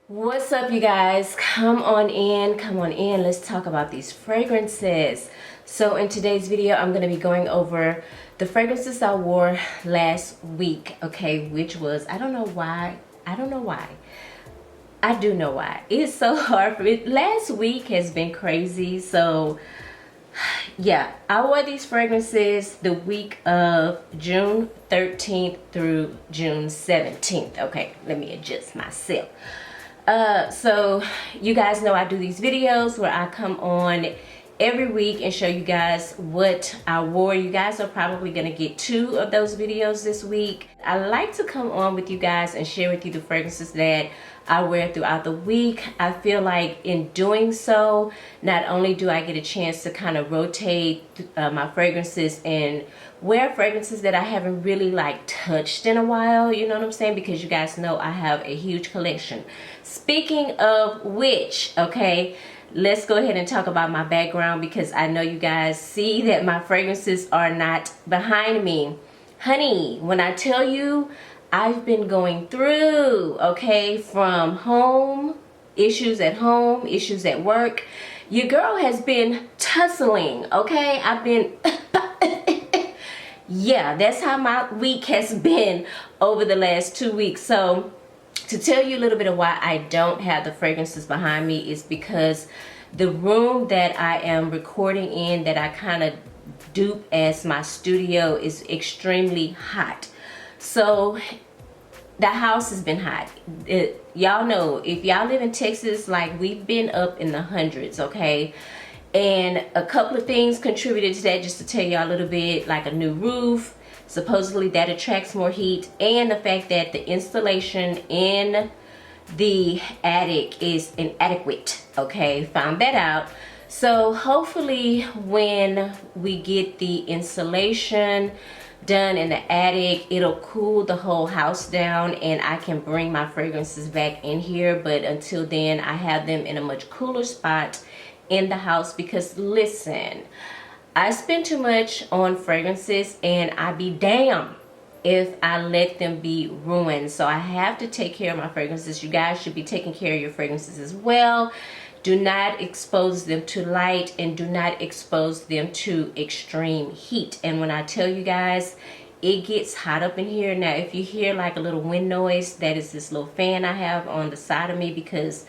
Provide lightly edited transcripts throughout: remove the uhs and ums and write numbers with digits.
What's up, you guys? Come on in, let's talk about these fragrances. So in today's video I'm going to be going over the fragrances I wore last week, okay, which was, I do know why. It's so hard for me. Last week has been crazy, so yeah, I wore these fragrances the week of June 13th through June 17th. Okay, let me adjust myself. So you guys know I do these videos where I come on every week and show you guys what I wore. You guys are probably gonna get 2 of those videos this week. I like to come on with you guys and share with you the fragrances that I wear throughout the week. I feel like in doing so, not only do I get a chance to kind of rotate my fragrances and wear fragrances that I haven't really like touched in a while, you know what I'm saying, because you guys know I have a huge collection. Speaking of which, okay, let's go ahead and talk about my background, because I know you guys see that my fragrances are not behind me. Honey, when I tell you I've been going through, okay, from home, issues at home, issues at work, your girl has been tussling, okay? I've been yeah, that's how my week has been over the last 2 weeks. So to tell you a little bit of why I don't have the fragrances behind me is because the room that I am recording in, that I kind of dupe as my studio, is extremely hot. So the house has been hot. Y'all know, if y'all live in Texas, like, we've been up in the hundreds, okay? And a couple of things contributed to that, just to tell y'all a little bit, like a new roof. Supposedly that attracts more heat, and the fact that the installation in the attic is inadequate, okay? Found that out. So hopefully when we get the insulation done in the attic, it'll cool the whole house down and I can bring my fragrances back in here. But until then, I have them in a much cooler spot in the house, because listen, I spend too much on fragrances and I be damned if I let them be ruined. So I have to take care of my fragrances. You guys should be taking care of your fragrances as well. Do not expose them to light, and do not expose them to extreme heat. And when I tell you guys, it gets hot up in here. Now, if you hear like a little wind noise, that is this little fan I have on the side of me because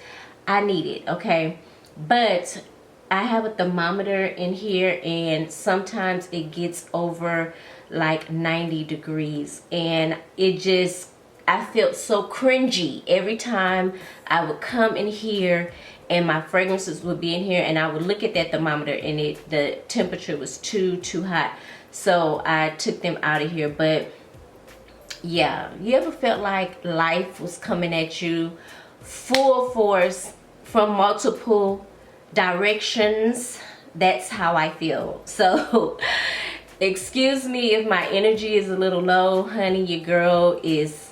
I need it, okay? But I have a thermometer in here, and sometimes it gets over like 90 degrees, and it just, I felt so cringy every time I would come in here and my fragrances would be in here, and I would look at that thermometer and the temperature was too hot. So I took them out of here. But yeah, you ever felt like life was coming at you full force from multiple directions? That's how I feel. So excuse me if my energy is a little low, honey. Your girl is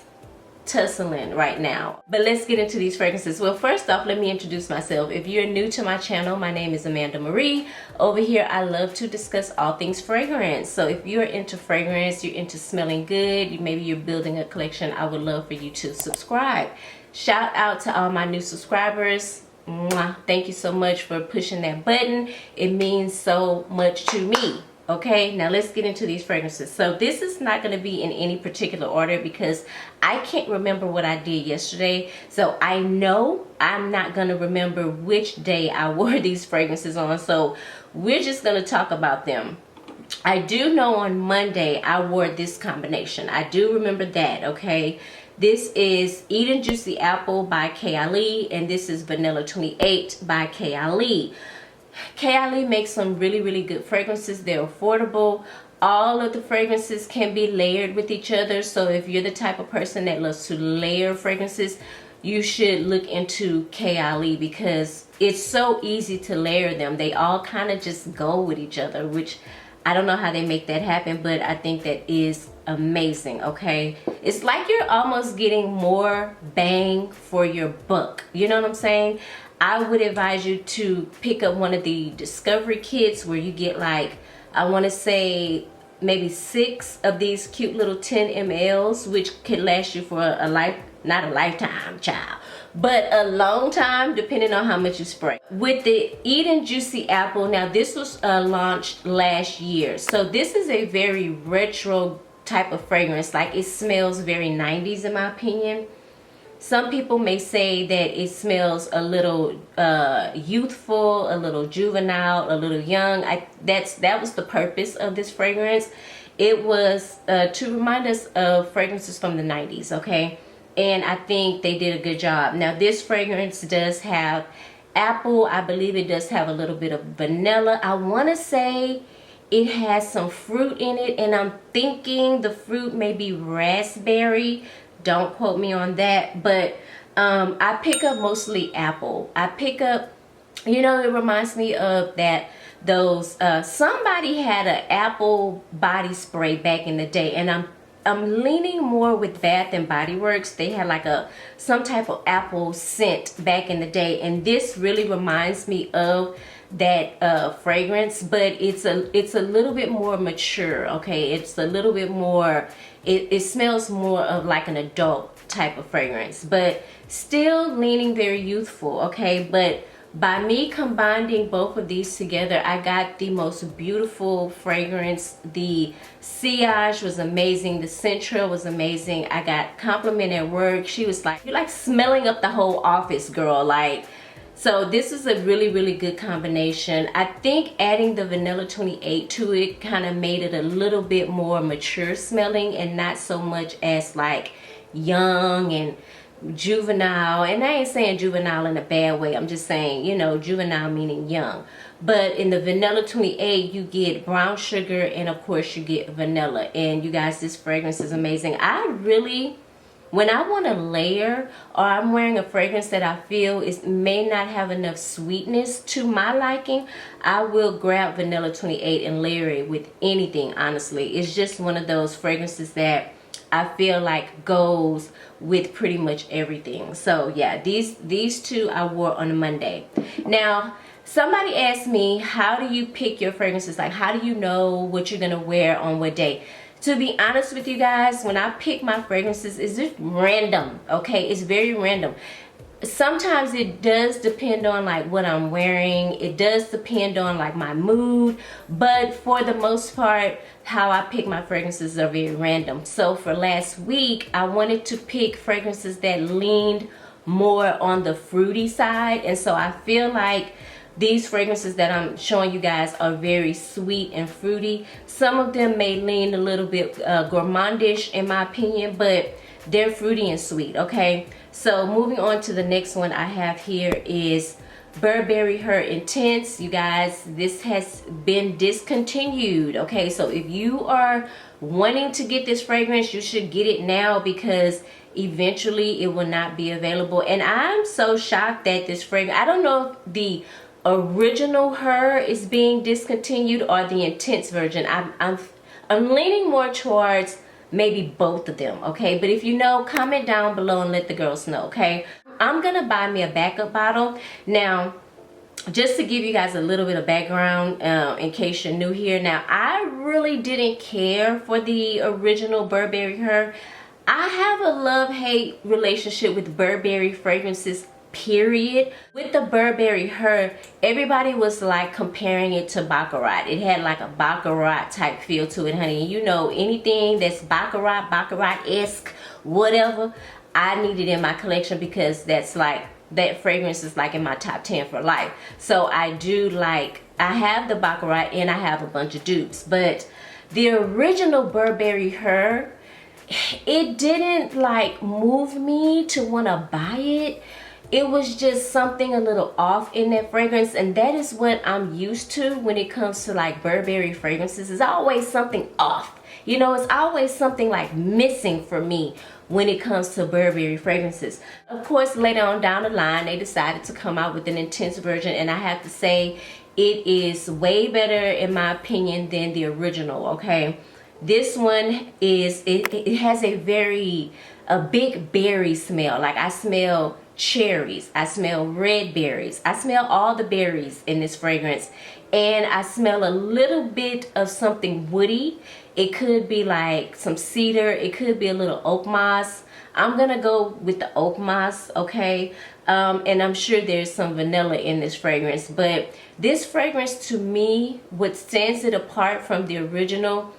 tussling right now. But let's get into these fragrances. Well, first off, let me introduce myself. If you're new to my channel, my name is Amanda Marie. Over here, I love to discuss all things fragrance. So if you're into fragrance, you're into smelling good, maybe you're building a collection, I would love for you to subscribe. Shout out to all my new subscribers. Mwah. Thank you so much for pushing that button. It means so much to me. Okay, now let's get into these fragrances. So this is not going to be in any particular order because I can't remember what I did yesterday. So I know I'm not going to remember which day I wore these fragrances on. So we're just going to talk about them. I do know on Monday I wore this combination. I do remember that, okay? This is Eat and Juicy Apple by Kayali, and this is Vanilla 28 by Kayali. Kayali makes some really good fragrances. They're affordable. All of the fragrances can be layered with each other. So if you're the type of person that loves to layer fragrances, you should look into Kayali because it's so easy to layer them. They all kind of just go with each other, which I don't know how they make that happen, but I think that is amazing, okay? It's like you're almost getting more bang for your buck. You know what I'm saying? I would advise you to pick up one of the discovery kits where you get like, I want to say maybe 6 of these cute little 10 mLs, which can last you for a life, not a lifetime, child, but a long time depending on how much you spray. With the Eat and Juicy Apple, now this was launched last year, so this is a very retro type of fragrance. Like, it smells very 90s in my opinion. Some people may say that it smells a little youthful, a little juvenile, a little young. That was the purpose of this fragrance. It was to remind us of fragrances from the 90s, okay? And I think they did a good job. Now, this fragrance does have apple. I believe it does have a little bit of vanilla. I want to say it has some fruit in it, and I'm thinking the fruit may be raspberry. Don't quote me on that, but I pick up mostly apple. I pick up, you know, it reminds me of that those somebody had an apple body spray back in the day, and I'm leaning more with Bath and Body Works. They had like some type of apple scent back in the day, and this really reminds me of that fragrance, but it's a little bit more mature, okay? It's a little bit more, it smells more of like an adult type of fragrance, but still leaning very youthful, okay? But by me combining both of these together, I got the most beautiful fragrance. The sillage was amazing. The Centra was amazing. I got compliment at work. She was like, "You're like smelling up the whole office, girl." Like, so this is a really, really good combination. I think adding the Vanilla 28 to it kind of made it a little bit more mature smelling, and not so much as like young and juvenile. And I ain't saying juvenile in a bad way. I'm just saying, you know, juvenile meaning young. But in the Vanilla 28, you get brown sugar, and of course you get vanilla. And you guys, this fragrance is amazing. I really, when I want to layer, or I'm wearing a fragrance that I feel may not have enough sweetness to my liking, I will grab Vanilla 28 and layer it with anything, honestly. It's just one of those fragrances that I feel like goes with pretty much everything. So yeah, these two I wore on a Monday. Now, somebody asked me, how do you pick your fragrances? Like, how do you know what you're gonna wear on what day? To be honest with you guys, when I pick my fragrances, it's just random, okay? It's very random. Sometimes it does depend on like what I'm wearing. It does depend on like my mood, but for the most part, how I pick my fragrances are very random. So for last week, I wanted to pick fragrances that leaned more on the fruity side, and so I feel like these fragrances that I'm showing you guys are very sweet and fruity. Some of them may lean a little bit gourmandish in my opinion, but they're fruity and sweet, okay? So moving on to the next one I have here is Burberry Her Intense. You guys, this has been discontinued, okay? So if you are wanting to get this fragrance, you should get it now, because eventually it will not be available. And I'm so shocked that this fragrance, I don't know if the original Her is being discontinued or the Intense version. I'm leaning more towards maybe both of them, okay? But if you know, comment down below and let the girls know, okay? I'm gonna buy me a backup bottle. Now, just to give you guys a little bit of background in case you're new here. Now, I really didn't care for the original Burberry Her. I have a love-hate relationship with Burberry fragrances, period. With the Burberry Her, everybody was like comparing it to Baccarat. It had like a Baccarat type feel to it, honey. You know, anything that's Baccarat, Baccarat-esque, whatever, I need it in my collection, because that's like, that fragrance is like in my top 10 for life. So I do like, I have the Baccarat and I have a bunch of dupes, but the original Burberry Her, it didn't like move me to want to buy it. It was just something a little off in that fragrance, and that is what I'm used to when it comes to like Burberry fragrances. It's always something off, you know. It's always something like missing for me when it comes to Burberry fragrances. Of course, later on down the line, they decided to come out with an intense version, and I have to say it is way better in my opinion than the original, okay? This one is, it has a big berry smell. Like, I smell cherries, I smell red berries, I smell all the berries in this fragrance, and I smell a little bit of something woody. It could be like some cedar, it could be a little oak moss. I'm gonna go with the oak moss, okay? And I'm sure there's some vanilla in this fragrance, but this fragrance, to me, what stands it apart from the original,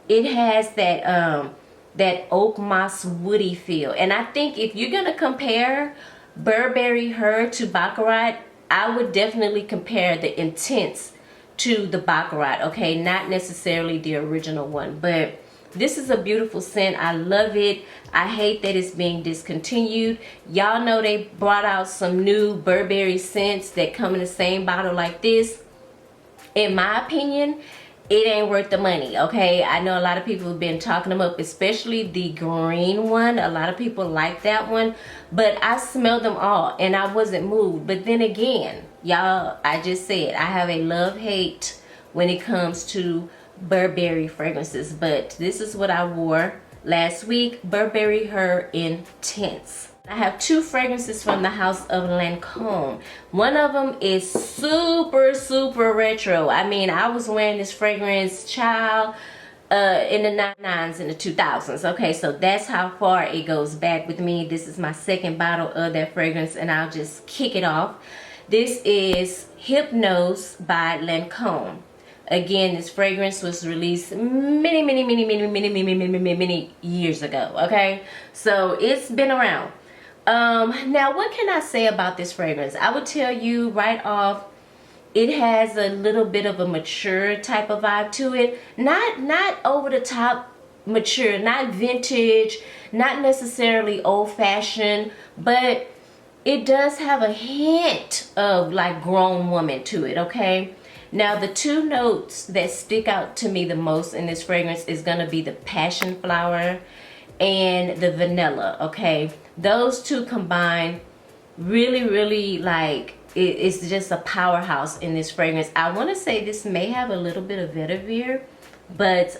it has that oak moss woody feel. And I think if you're gonna compare Burberry Her to Baccarat, I would definitely compare the Intense to the Baccarat, okay? Not necessarily the original one, but this is a beautiful scent. I love it. I hate that it's being discontinued. Y'all know they brought out some new Burberry scents that come in the same bottle like this. In my opinion, it ain't worth the money, okay? I know a lot of people have been talking them up, especially the green one. A lot of people like that one, but I smelled them all and I wasn't moved. But then again, y'all, I just said I have a love-hate when it comes to Burberry fragrances, but this is what I wore last week, Burberry Her Intense. I have two fragrances from the house of Lancome. One of them is super retro. I mean, I was wearing this fragrance, child, in the 99s and the 2000s. Okay, so that's how far it goes back with me. This is my second bottle of that fragrance, and I'll just kick it off. This is Hypnose by Lancome. Again, this fragrance was released many years ago, okay? So it's been around. Now, what can I say about this fragrance? I would tell you right off, it has a little bit of a mature type of vibe to it. Not over the top mature, not vintage, not necessarily old-fashioned, but it does have a hint of like grown woman to it, okay? Now, the two notes that stick out to me the most in this fragrance is going to be the passion flower and the vanilla, okay? Those two combined really like, it's just a powerhouse in this fragrance. I want to say this may have a little bit of vetiver, but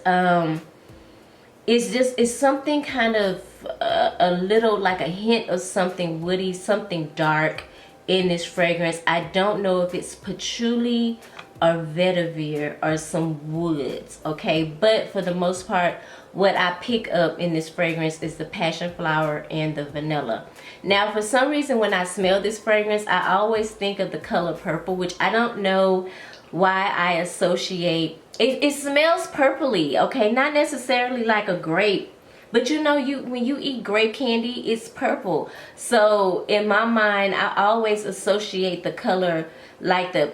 it's something kind of a little like a hint of something woody, something dark in this fragrance. I don't know if it's patchouli or vetiver or some woods, okay? But for the most part, what I pick up in this fragrance is the passion flower and the vanilla. Now, for some reason, when I smell this fragrance, I always think of the color purple, which I don't know why I associate. It smells purpley, okay? Not necessarily like a grape, but you know, when you eat grape candy, it's purple. So in my mind, I always associate the color like the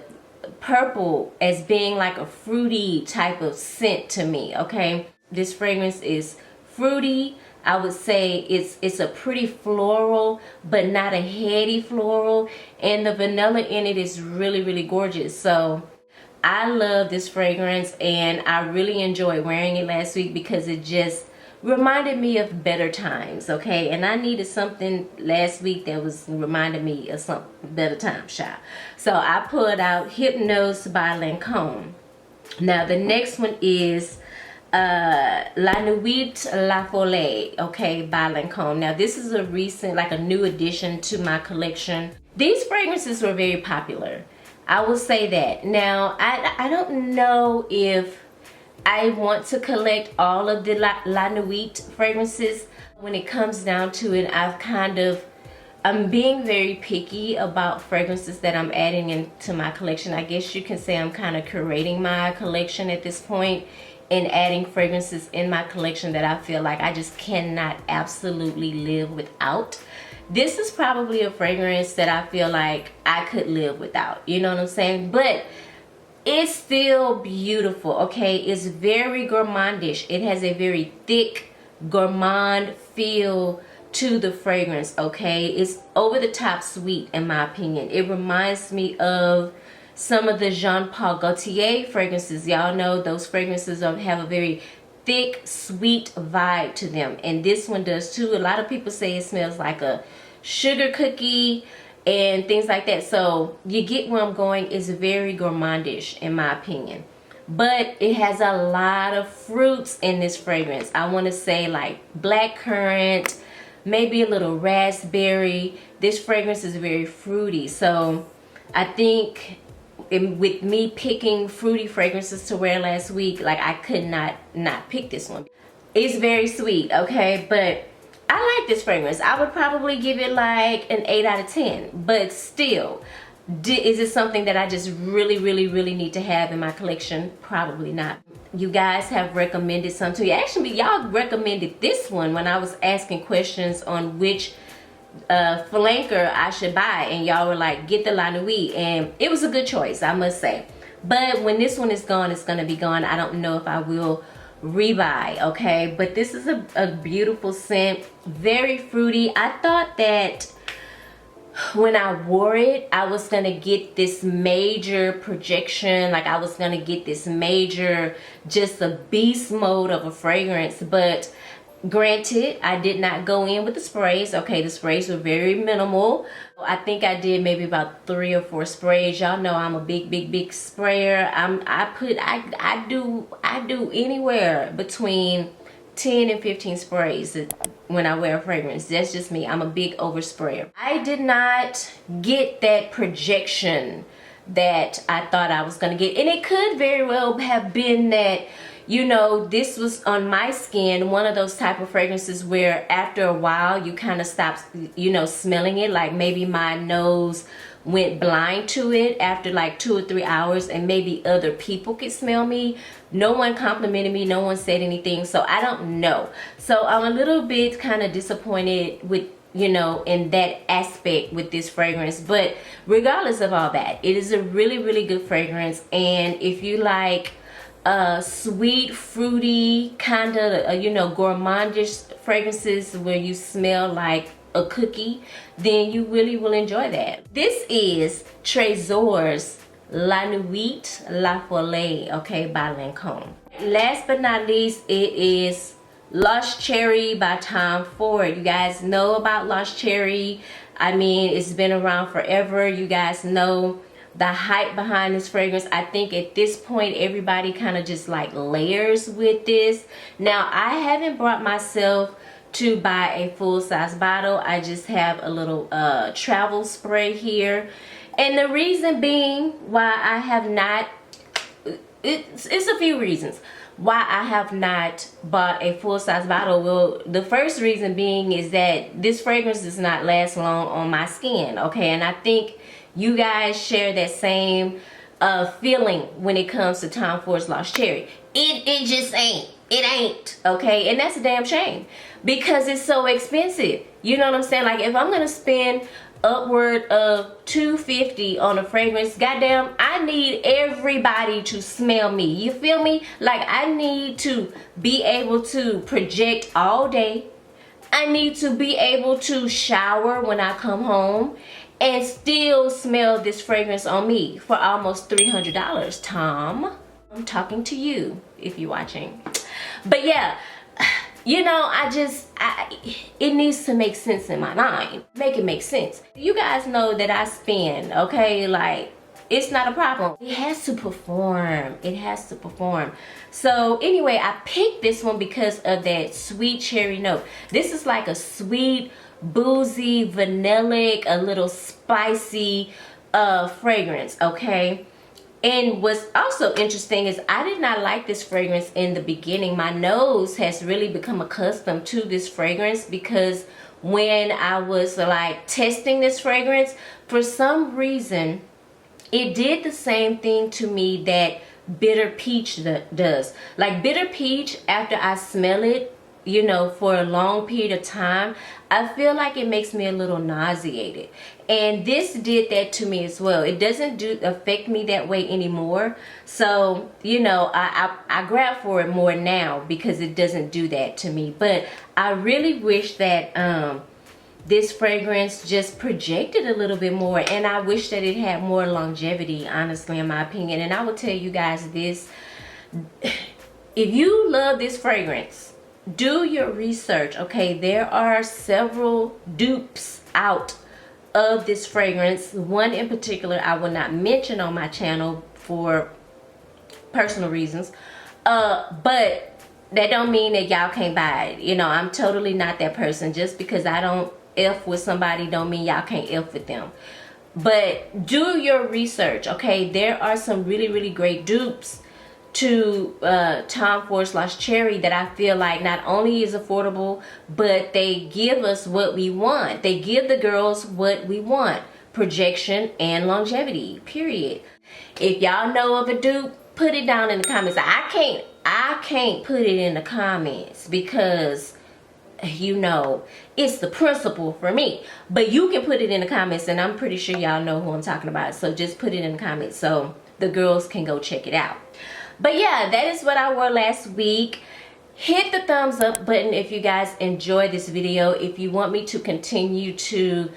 purple as being like a fruity type of scent to me, okay? This fragrance is fruity. I would say it's a pretty floral, but not a heady floral, and the vanilla in it is really gorgeous. So I love this fragrance, and I really enjoyed wearing it last week because it just reminded me of better times, okay? And I needed something last week that was reminding me of some better times, child. So I pulled out Hypnose by Lancome. Now the next one is La Nuit, La Folie, okay, by Lancome. Now this is a recent, like a new addition to my collection. These fragrances were very popular, I will say that. Now I don't know if I want to collect all of the La Nuit fragrances. When it comes down to it, I'm being very picky about fragrances that I'm adding into my collection. I guess you can say I'm kind of curating my collection at this point and adding fragrances in my collection that I feel like I just cannot absolutely live without. This is probably a fragrance that I feel like I could live without, you know what I'm saying? But it's still beautiful, okay? It's very gourmandish. It has a very thick gourmand feel to the fragrance, okay? It's over the top sweet in my opinion. It reminds me of some of the Jean Paul Gaultier fragrances. Y'all know those fragrances have a very thick, sweet vibe to them, and this one does too. A lot of people say it smells like a sugar cookie and things like that. So you get where I'm going. It's very gourmandish in my opinion, but it has a lot of fruits in this fragrance. I want to say like blackcurrant, maybe a little raspberry. This fragrance is very fruity, so I think with me picking fruity fragrances to wear last week, like I could not pick this one. It's very sweet, okay? But I like this fragrance. I would probably give it like an 8 out of 10, but still, is it something that I just really need to have in my collection? Probably not. You guys have recommended some to you. Actually, y'all recommended this one when I was asking questions on which flanker I should buy, and y'all were like, get the La Nuit, and it was a good choice, I must say. But when this one is gone, it's gonna be gone. I don't know if I will rebuy, okay? But this is a beautiful scent, very fruity. I thought that when I wore it, I was gonna get this major projection, like I was gonna get this major, just a beast mode of a fragrance. But granted, I did not go in with the sprays. Okay, the sprays were very minimal. I think I did maybe about 3 or 4 sprays. Y'all know I'm a big sprayer. I do anywhere between 10 and 15 sprays when I wear a fragrance. That's just me. I'm a big oversprayer. I did not get that projection that I thought I was gonna get, and it could very well have been that, you know, this was on my skin one of those type of fragrances where after a while you kind of stop, you know, smelling it. Like maybe my nose went blind to it after like 2 or 3 hours, and maybe other people could smell me. No one complimented me, no one said anything, so I don't know. So I'm a little bit kind of disappointed with, you know, in that aspect with this fragrance. But regardless of all that, it is a really good fragrance. And if you like sweet, fruity, kind of you know, gourmandish fragrances where you smell like a cookie, then you really will enjoy that. This is Tresor's La Nuit La Folie, okay, by Lancome. Last but not least, it is Lost Cherry by Tom Ford. You guys know about Lost Cherry. I mean, it's been around forever. You guys know the hype behind this fragrance. I think at this point everybody kind of just like layers with this. Now, I haven't brought myself to buy a full-size bottle. I just have a little travel spray here, and the reason being why I have not, it's a few reasons why I have not bought a full-size bottle. Well, the first reason being is that this fragrance does not last long on my skin, okay? And I think you guys share that same feeling when it comes to Tom Ford's Lost Cherry. It just ain't. It ain't, okay? And that's a damn shame because it's so expensive. You know what I'm saying? Like, if I'm gonna spend upward of $250 on a fragrance, goddamn, I need everybody to smell me. You feel me? Like, I need to be able to project all day. I need to be able to shower when I come home and still smell this fragrance on me for almost $300. Tom, I'm talking to you if you're watching. But yeah, you know, it needs to make sense in my mind. Make it make sense. You guys know that I spend, okay? Like, it's not a problem. It has to perform. It has to perform. So anyway, I picked this one because of that sweet cherry note. This is like a sweet, boozy, vanillic, a little spicy fragrance, okay? And what's also interesting is I did not like this fragrance in the beginning. My nose has really become accustomed to this fragrance because when I was like testing this fragrance, for some reason, it did the same thing to me that bitter peach does. Like bitter peach, after I smell it, you know, for a long period of time, I feel like it makes me a little nauseated. And this did that to me as well. It doesn't affect me that way anymore. So, you know, I grab for it more now because it doesn't do that to me. But I really wish that this fragrance just projected a little bit more, and I wish that it had more longevity, honestly, in my opinion. And I will tell you guys this, if you love this fragrance, do your research, okay? There are several dupes out of this fragrance. One in particular I will not mention on my channel for personal reasons, but that don't mean that y'all can't buy it. You know, I'm totally not that person. Just because I don't F with somebody don't mean y'all can't F with them. But do your research, okay? There are some really great dupes to Tom Ford / Cherry that I feel like not only is affordable, but they give us what we want. They give the girls what we want: projection and longevity, period. If y'all know of a dupe, put it down in the comments. I can't put it in the comments because, you know, it's the principle for me. But you can put it in the comments, and I'm pretty sure y'all know who I'm talking about. So just put it in the comments so the girls can go check it out. But yeah, that is what I wore last week. Hit the thumbs up button if you guys enjoyed this video. If you want me to continue to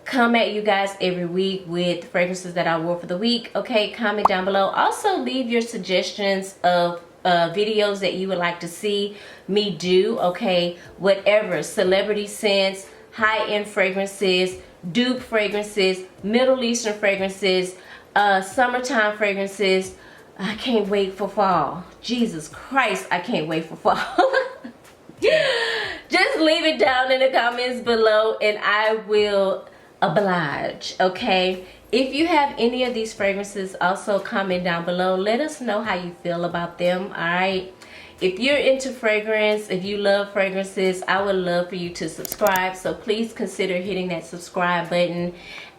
come at you guys every week with fragrances that I wore for the week, okay, comment down below. Also leave your suggestions of videos that you would like to see me do, okay, whatever, celebrity scents, high-end fragrances, dupe fragrances, Middle Eastern fragrances, summertime fragrances. I can't wait for fall. Jesus Christ, I can't wait for fall. Just leave it down in the comments below and I will oblige, okay? If you have any of these fragrances, also comment down below. Let us know how you feel about them, all right? If you're into fragrance, if you love fragrances, I would love for you to subscribe. So please consider hitting that subscribe button.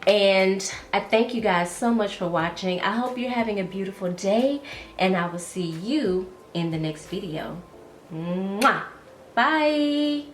And I thank you guys so much for watching. I hope you're having a beautiful day, and I will see you in the next video. Mwah! Bye!